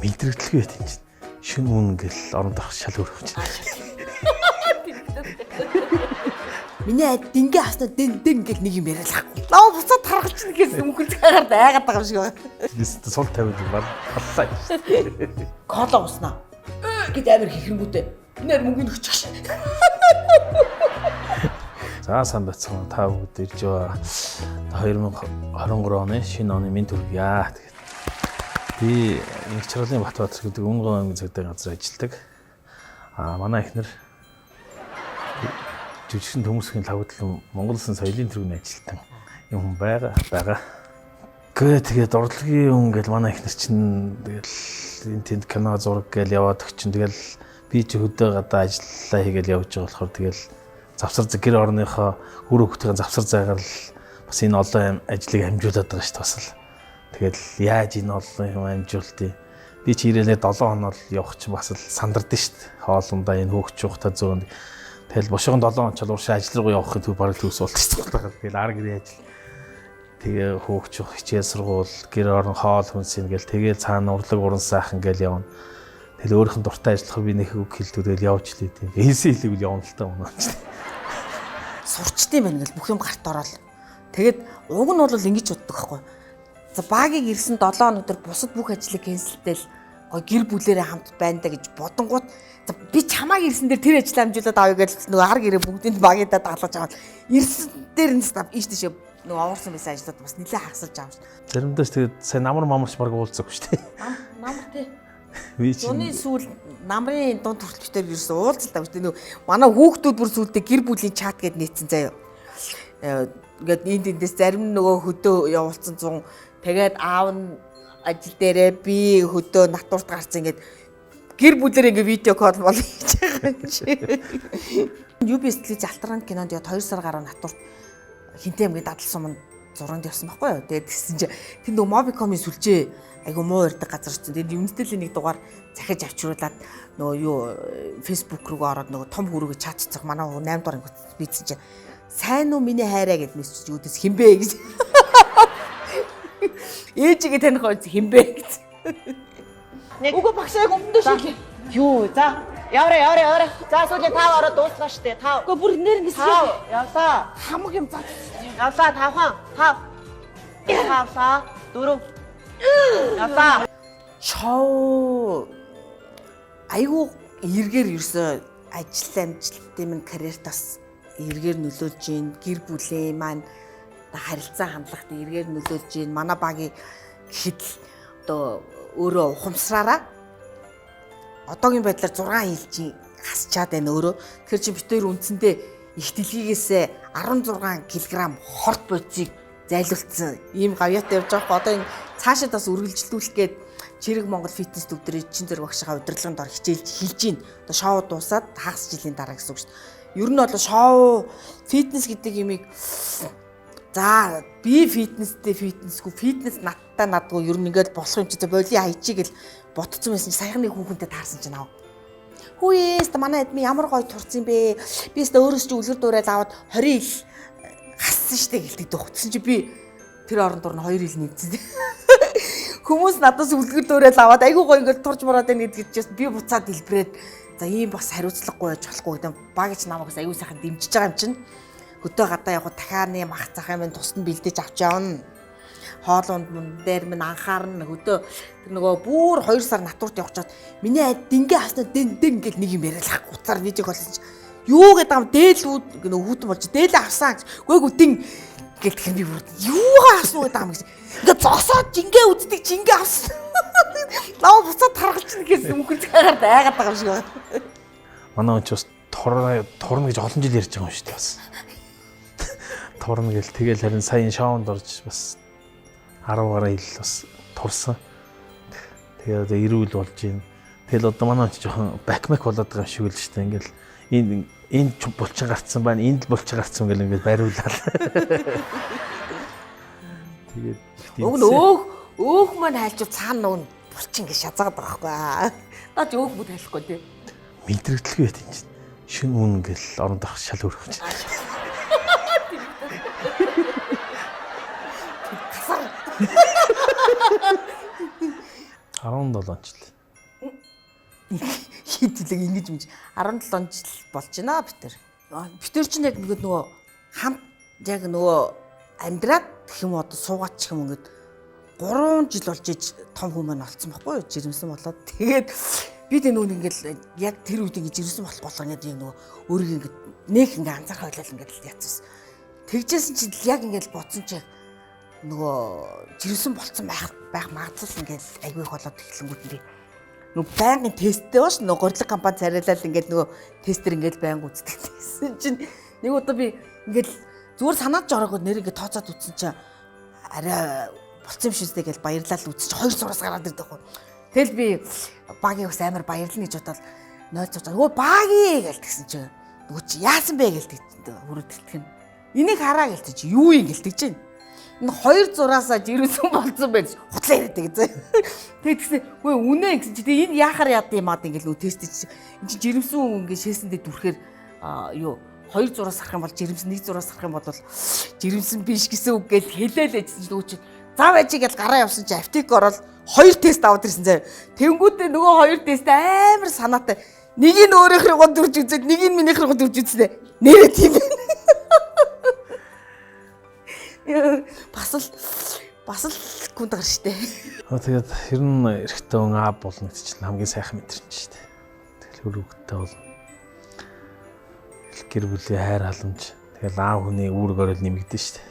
Мэдрэгдэлгүй байт юм чинь. Шүн үн гэл оронд авах шал өрөх чинь. Миний дингээ авснаа дин гэл нэг юм яриалаа. Лав буцаад таргалж чинь гэсэн мөнгөлж хагаад байгаад байгаа юм шиг байна. Тэст сул тавиад баг аллаа. Кола уснаа. Гэт амир хийхэрнгүүтэй. Нэр мөнгөний өчгш. За сайн байцгаана. Та бүгд ирж байгаа 2023 оны шинэ оны минь төргийа. Би Чаргалын Батбаатар гэдэг Өмнөг аймгийн цагдаа газар ажилладаг. Манай эхнэр жүжигчин төмөсгийн лагдлан Монгол Улсын соёлын тэргүүнд ажилладаг юм байгаа. Тэгээд урлагийн хүн гэл манай эхнэр чинь тэгэл энэ тэнд кино зураг гэл яваад өгчин. Тэгэл би ч хөдөө гадаа ажиллаа хийгээл явж байгаа болохоор тэгэл завсар гэр орныхоо үр хөвгтийн завсар зайгаар л бас энэ олон ажлыг хамжуулаад байгаа шүү дээ бас л. Тэгэл яаж энэ олон юм амжуултыг би ч ирээлээ 7 хоног явах чинь бас л сандардаг шүү дээ. Хоолундаа энэ хөөгч ухтаа зөөн. Тэгэл бошгон 7 хоног уршаа ажил руу явахын төв бараг төвс болчихсон байна. Тэгэл ар гэрийн ажил. Тэгээ хөөгч хичээл сургууль, гэр орон хоол хүнс ингээл тэгэл цаана урлаг уран сайхан ингээл явна. Тэгэл өөрийнх нь дуртай ажиллахыг би нэг үг хэлдэг тэгэл явж лээ тийм. Энэсээ хэлэвэл явна л та өнөө. Сурчдсан байна гэл бүх юм гарт ороод. Тэгээд уг нь бол ингэж боддог байхгүй. За багийг ирсэн 7 өнөдөр бусад бүх ажлыг кэнселтэл гой гэр бүлээрээ хамт байна да гэж бодонгууд за би чамааг ирсэн дээр тэр ажил амжуулаад авъя гэж нөгөө ар гэрээ бүгдийг багийдаа дагалгаж аваад ирсэн дээр нь став ийш тийш нөгөө аварсан байсан ажлууд бас нэлээд хагасж авсан шүү дээ. Заримдаа тэгээд сайн намарч баг уулзаагүй шүү дээ. Намар тий. Зуны сүүл намрын дунд хүртэлчээр ерөөсөө уулзалтай шүү дээ. Нөгөө манай хүүхдүүд бүр сүүлдээ гэр бүлийн чат гэд нийцсэн заяа. Ингээд эндээс зарим нөгөө хөдөө явуулсан 100 тэгээд аав нь ажил дээрээ би хөдөө натурт гарсан ингээд гэр бүлээр ингээд видео кол бол хийж байгаа юм чи. UBS телевиз алтархан кинонд яваад 2 сар гаруй натурт хинтээ амгийн дадал суманд зурганд явсан байхгүй юу. Тэгээд тэгсэн чи тэнд нөгөө Mobicom-ийн сүлжээ айгу муу ирдэг газар чинь. Тэгээд үнэтэйг нэг дугаар захиж авчруулад нөгөө юу Facebook руу ороод нөгөө том хүрээгээ чатцах манай 8 дугаар бийцсэн чи сайн уу миний хайраа гэд мессеж өгдөөс хинбэ гэж. Ээжигээ таних хойц хинбэ гэж. Уг багшааг өмнөдөө шилээ. Юу за яваа. За сүүлийн 5 ороод дуусгаа штэ 5. Уг бүр нэр нисээ. Явлаа. Хамаг юм заа. Явлаа 5 явлаа 4. Явлаа. Шоу айгу эргээр ерөөсөө ажил амжилтын минь карьертаас эргээр нөлөөлж гин гэр бүлийн маань харилцаа хандлагт эргээр нөлөөлж гин манай багийн гэхэд одоо өөрөө ухамсараараа одоогийн байдлаар 6 хилжин хасчаад байна өөрөө. Тэгэхээр чи битээр үндсэндээ их дэлгийгээсээ 16 кг хорт бодисыг зайлуулсан ийм гавьяатай явж байгаа. Одоо энэ цаашаа бас үргэлжлүүлэх гээд Чирэг Монгол фитнес төвдрийн чин зэрэг багшаа удирдлагын дор хичээлж хэлж гин. Одоо шоу дуусаад хагас жилийн дараа гэсэн үг шүү дээ. Ер нь бол шоу фитнес гэдэг юмыг за би фитнесгүй фитнес надгүй ер нь ингээд болох юм чи боли хайчиг л ботцсон байсан чи саяхан нэг хүүхэнтэй таарсан чинь аав. Хүүээс манай адми ямар гоё турцсан бэ? Би өөрөөс чи үлгэр дуурайд аваад 20 ил хассан штэ гэлдэг духцсан чи би тэр орон дор нь 2 ил нэгдсэн. Хүмүүс надаас үлгэр дуурайд аваад айгуу гоё ингээд турж мураад байна гэдгийг чи би буцаад дэлбрээд за ийм бас хариуцлагагүй байж болохгүй гэдэг багч намайг аягүй сайхан дэмжиж байгаа юм чинь. Хөдөө гадаа явах дахианы мах цах юм тусад бэлдэж авч явна. Хоолунд мөн дээр минь анхаарна хөдөө тэр нөгөө бүр 2 сар натурт явчихад миний дингээ авснаа дин гэл нэг юм яриалаа. Уцаар видео колсон чи юу гэдэг юм дээлүүд нөгөө хүүтэн болж дээлээ авсан гэж. Гүйгүй дин гэл тэр би бүр юугаа авсан гэдэг юм гэж. Ингээ зогсоод жингээ үздэг жингээ авсан. Лав буцаад таргалж гэсэн мөнгөлж хагаад байгаад байгаа юм шиг байна. Манай хүн ч бас турна гэж олон жил ярьж байгаа юм шүү дээ бас. Турна гэл тэгэл харин сайн шоунд орж бас 10 гаруй ил бас турсан. Тэгээ одоо ирүүл болж байна. Тэгэл одоо манай хүн ч жоохон бакмек болоод байгаа юм шиг л шүү дээ. Ингээл энэ булчин гарцсан байна, энд л булчин гарцсан гэл ингээд бариулаад. Тэгээд өөх маань хайлж цаана нөгөө булчин гэж шазаагаад байгаа байхгүй. Наад өөх бүд хайлахгүй тий. Мэдрэгдэлгүй байт юм чинь. Шүн үн гэл оронд авах шал өрөх чинь. 17 жил. Хитлэг ингэж мэж 17 жил болж байна бид тэр. Бид тэр чинь яг нөгөө хамт яг нөгөө амьдраад гэх юм одоо суугаад ч юм ингээд 3 жил болж иж том хүмүүс олцсон байхгүй юу? Жирэмсэн болоод. Тэгээд бид энэ ингээд яг тэр үед ингээд жирэмсэн болох ингээд нөгөө өөрийг ингээд нэг ингээд анзаарах ойлол ингээд яцсан. Тэгжсэн чинь яг ингээд бодсон чинь нөгөө жирэмсэн болцсон байх магадлал ингээд айгүй их болоод эхлэнгүүт нь нөгөө байнгын тесттэй бааш нөгөө горлог компани царайлал ингээд нөгөө тестер ингээд байнг үздэг гэсэн чинь нэг удаа би ингээд зүгээр санаад жорогод нэр ингээд тооцоод үзсэн чинь арай болцсон юм шигтэй гэж баярлал үзчих 2 зураас гараад ирдэг байхгүй. Тэгэл би багийг бас амар баярлна гэж бодоод нойлцож өө багий гэж тэгсэн чинь нөгөө чи яасан бэ гэж хүрээдэлтэх нь. Энийг хараа гэлтэй чи юу юм гэлтэж чинь. Энэ 2 зураасаа жирэмсэн болцсон байж хутлаа яриад гэж. Тэгээд тэгсэн үгүй үнэ гэсэн чи энэ яахаар яд юм аа ингээл нөө тест чи энэ чи жирэмсэн ингээд шээсэндээ дүрхээр юу 2 зураас харах юм бол жирэмсэн 1 зураас харах юм бол жирэмсэн биш гэсэн үг гээл хэлээлээжсэн чи нөгөө чи зав ажиг гэж гараа явсан чи аптек ороод 2 тест аваад ирсэн заяа. Тэнгүүтээ нөгөө 2 тест амар санаатай. Нэг нь өөрөөхрөө дурж үзээд нэг нь минийхрөө дурж үзлээ. Нэрээ тийм байна. Бас л гүнд гар штэ. Тэгээд ер нь эрэгтэй хүн аав болно гэдэг чинь хамгийн сайхан мэдрэмж штэ. Тэгэл өрөвгтэй бол гэр бүлийн хайр халамж тэгэл аав хүний үүрэг орол нэмэгдэн штэ.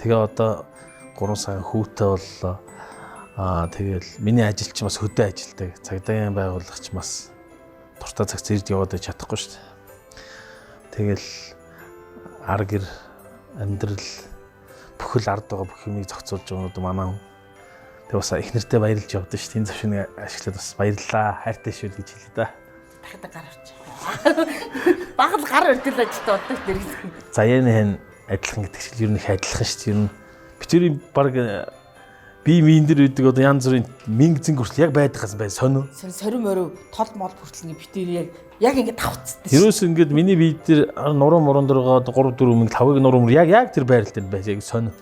Тэгээ одоо 3 сарын хүүтэй боллоо. Тэгэл миний ажил чинь бас хөдөө ажилтай. Цагдаагийн байгууллагч бас дуртай цаг зэрд яваад чадахгүй штэ. Тэгэл ар гэр амьдрал бүхэл ард байгаа бүх юмыг зохицуулж байгаа манай хүн. Тэгээ бас их нэртэй баярлж явдсан шүү дээ. Энэ зөвшөөрлийг ашиглаад бас баярлалаа. Хайртай шүү гэж хэлээ да. Дахиад гар орчих. Багал гар өртөл ажилтаа болдог дэр гэсэн. Заяаны хэн адилхан гэдэг шиг ер нь их адилхан шүү дээ. Ер нь бичвэрийн баг би минь дээр үүдэг одоо янз бүрийн мэнг зинг хүртэл яг байдгаас бай сонио. Сорим морив тол мол хүртэл битээр яг ингэ тавцдаг. Ерөөс ингээд миний бие дээр нуруу мурун дөрөгөө 3 4 мэнг 5-ыг нуруу мөр яг тэр байрал дээр байж яг сонио.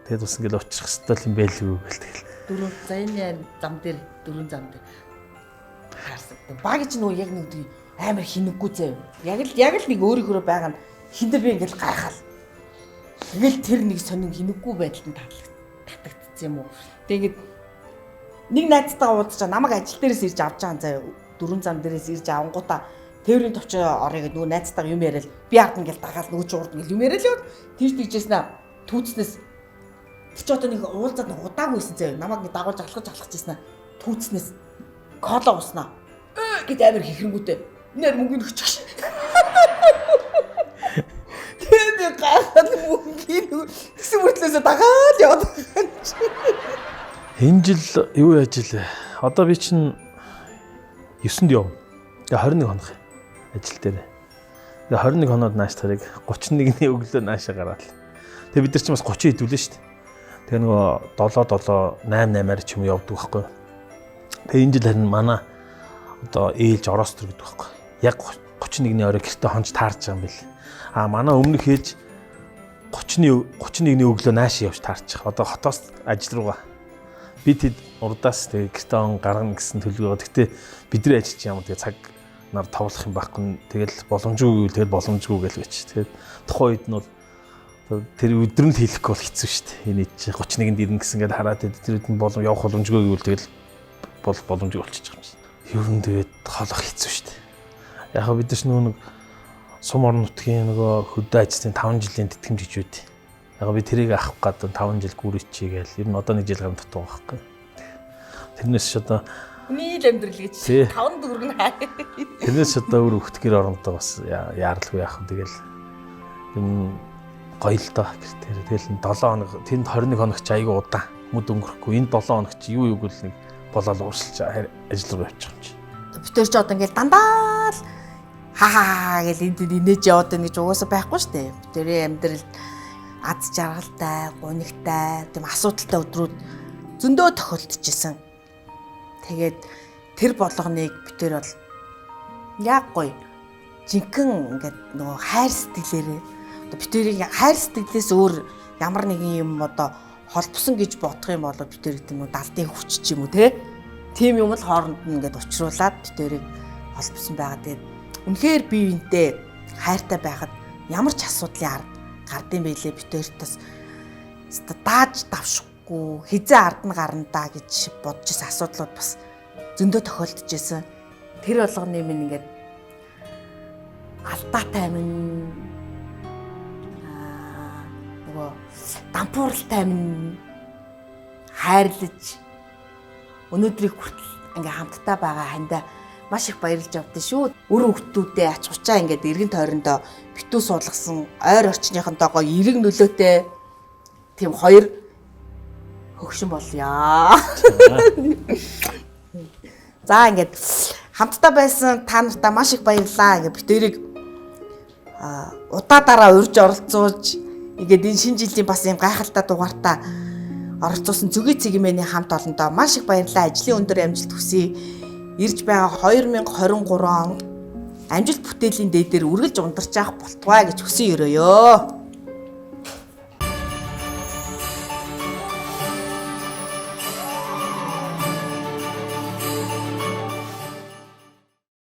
Тэгэд бас ингээд очих хэвэл юм байлгүй гэл тэгэл. Дөрөв заяаны зам дээр 4 зам дээр хаарсан. Баг ч нөгөө яг нэг амар хинэггүй заяа. Яг л нэг өөрийнхөө байгаа нь хиндэ би ингээд гайхаал. Тэгэл тэр нэг сонин хинэггүй байдалд татагдчихсан юм уу. Тэгээд нэг найзтайгаа уулзчаа намайг ажил дээрээс ирж авч байгаа заяа. 4 зам дээрээс ирж авангуудаа тээврийн товчоо орё гэдэг нөгөө найзтайгаа юм яриад би ард ингээл дагаал нөгөө ч урд ингээл юм яриад л тийш тийжсэн аа түүцнээс чи одоо нэг уулзаад удаагүйсэн заяа. Намайг нэг дагуулж алхаж ийсэн аа түүцнээс кола уснаа гэд амар хихрэнгүүтэй нэр мөнгөний өчөж. Тэгээд гахаад мөнгөний гэсэн мөртлөөсөө дагаад яваад. Энэ жил юу яаж илээ? Одоо би чинь 9-нд яв. Тэгээ 21 хоног ажил дээр. Тэгээ 21 хоноод нааш тарыг 31-ний өглөө наашаа гараад. Тэгээ бид нар ч бас 30 хэдүүлээ шүү дээ. Тэгээ нөгөө 7 8-8-аар ч юм явдаг байхгүй. Тэгээ энэ жил харин манай одоо ээлж ороостор гэдэг байхгүй. Яг 31-ний орой гэртээ хонж таарч байгаа юм бэл. Манай өмнөх ээж 31-ний өглөө наашаа явж таарчих. Одоо хотоос ажил руугаа би тэд урдаас тэгээ гэртээ он гаргана гэсэн төлөвлөгөө. Гэхдээ бидний ажил чинь ямар тэгээ цаг нар товлох юм байхгүй. Тэгэл боломжгүй тэгэл боломжгүй гэл байж. Тэгээд тухайн үед нь бол тэр өдөр нь хэлэхгүй бол хэцүү шүү дээ. Энэ чи 31-нд ирнэ гэсэн гээд хараад тэр үед нь болон явах боломжгүй гэвэл тэгэл боломжгүй болчихж байгаа юм шиг. Ер нь тэгээд холох хэцүү шүү дээ. Яг бид нар нөгөө нэг сум орон нутгийн нөгөө хөдөө ажлын 5 жилийн тэтгэмж гэж үүд. Яг би тэрийг авах гэдэг 5 жил гүрийчээ гээл. Ер нь одоо 1 жил гам дутуу байхгүй. Тэрнээс ч одоо хүний л амьдрал гэж 5 төгрөг нь хаа. Тэрнээс одоо өөр хөлт гэр оронтой бас яаралгүй яах юм. Тэгэл энэ гоё л доо гэр. Тэгэл 7 хоног тэнд 21 хоног ч айгүй удаан. Мүд өнгөрөхгүй. Энэ 7 хоног чи юу юу гэл нэг болоод уурсалж ажил руу явчих юм чи. Битэр ч одоо ингээл дандаа л хаа гэл энд инээж яваад байна гэж угаасаа байхгүй шүү дээ. Битэрийн амьдрал аз жаргалтай, гунигтай, тийм асуудалтай өдрүүд зөндөө тохиолдчихсэн. Тэгээд тэр болгоныг битэр бол яг гоё жинхэнэ ингээд нөгөө хайр сэтгэлээрээ одоо битэрийн хайр сэтгэлээс өөр ямар нэгэн юм одоо холбосон гэж бодох юм бол бид тэр гэдэг нь далдын хүч ч юм уу тийм юм л хооронд нь ингээд учруулад бид тэрийг холбосон байгаа. Тэгээд үнэхээр бие биентэй хайртай байхад ямар ч асуудлын ард гардыг байлээ бид тэрт бас дааж давшихгүй хизээ ард нь гарна да гэж бодож ирсэн асуудлууд бас зөндөө тохиолдож байсан. Тэр болгоны минь ингээд алдаатай минь нөгөө дампууралтай минь хайрлаж өнөөдрийг хүртэл ингээ хамтдаа байгаа хандаа маш их баярлж явдсан шүү. Үр хөвгтүүдээ ач хучаа ингээд эргэн тойрондоо битүү суулгасан ойр орчныхонтойгоо эрэг нөлөөтэй тийм хоёр хөгшин болъё. За ингээд хамтдаа байсан та нартаа маш их баярлалаа. Ингээд бид тэрийг удаа урьж оролцуулж ингээд энэ шинэ жилийн бас юм гайхалтай дугаартаа оролцуулсан Зүгийн цэгмээний хамт олондоо маш их баярлалаа. Ажлын өндөр амжилт хүсье. Ирж байгаа 2023 он амжилт бүтээлийн дээд дээр үргэлж ундарч явах болтугай гэж хүсэн өрөөё.